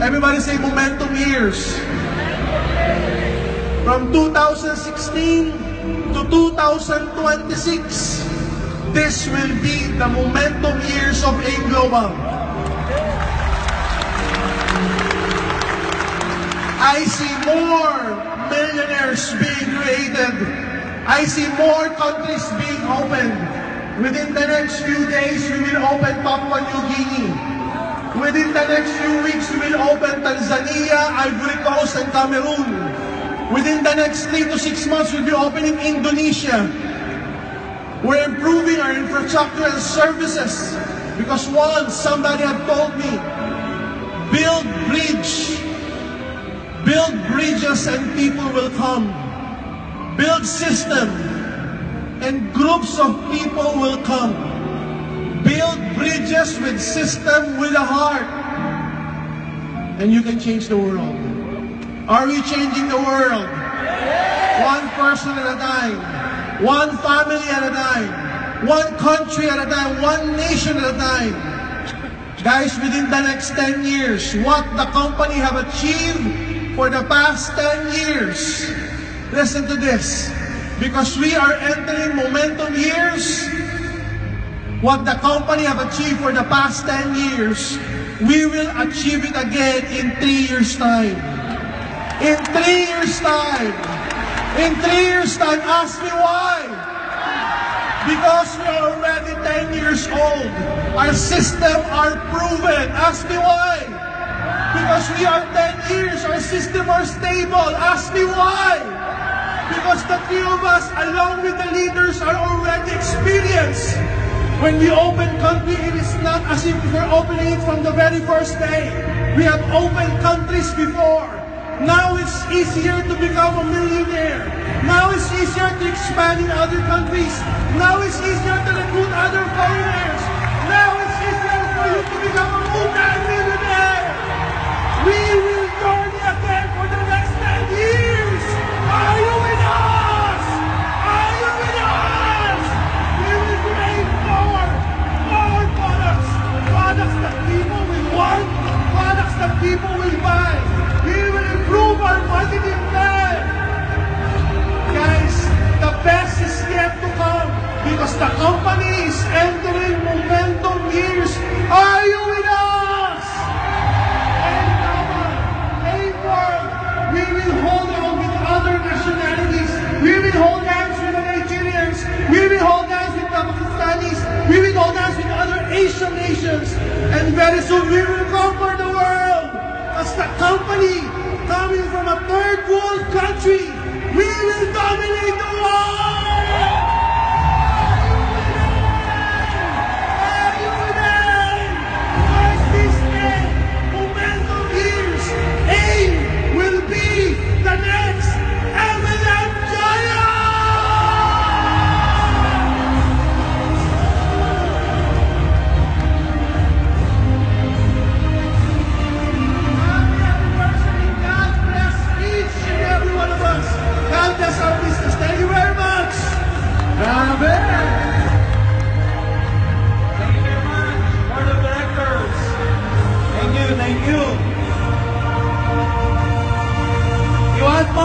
Everybody say momentum years. From 2016 to 2026, this will be the momentum years of AIM Global. I see more millionaires being created. I see more countries being opened. Within the next few days, we will open Papua New Guinea. Within the next few weeks, we will open Tanzania, Ivory Coast, and Cameroon. Within the next 3 to 6 months, we'll be opening Indonesia. We're improving our infrastructure and services because once somebody had told me, build bridges and people will come. Build system and groups of people will come. Build bridges with system, with a heart, and you can change the world. Are we changing the world? One person at a time, one family at a time, one country at a time, one nation at a time. Guys, within the next 10 years, what the company have achieved for the past 10 years, listen to this, because we are entering momentum years, what the company have achieved for the past 10 years, we will achieve it again in 3 years' time. In 3 years' time. In 3 years' time. Ask me why. Because we are already 10 years old. Our system are proven. Ask me why. Because we are 10 years. Our system are stable. Ask me why. Because the three of us, along with the leaders, are already experienced. When we open country, it is not as if we're opening it from the very first day. We have opened countries before. Now it's easier to become a millionaire. Now it's easier to expand in other countries. Now it's easier to recruit other foreigners. Now it's easier for you to become a multi-millionaire. We will journey again for the next 10 years. Are you with us? Are you with us? We will create more products. Products that people will want. Products that people will buy. We will improve our marketing plan. Guys, the best is yet to come because the company is entering momentum years. Are you with us? AIM World, we will hold on with other nationalities. We will hold hands with the Nigerians. We will hold hands with the Pakistanis. We will hold hands with other Asian nations. And very soon we will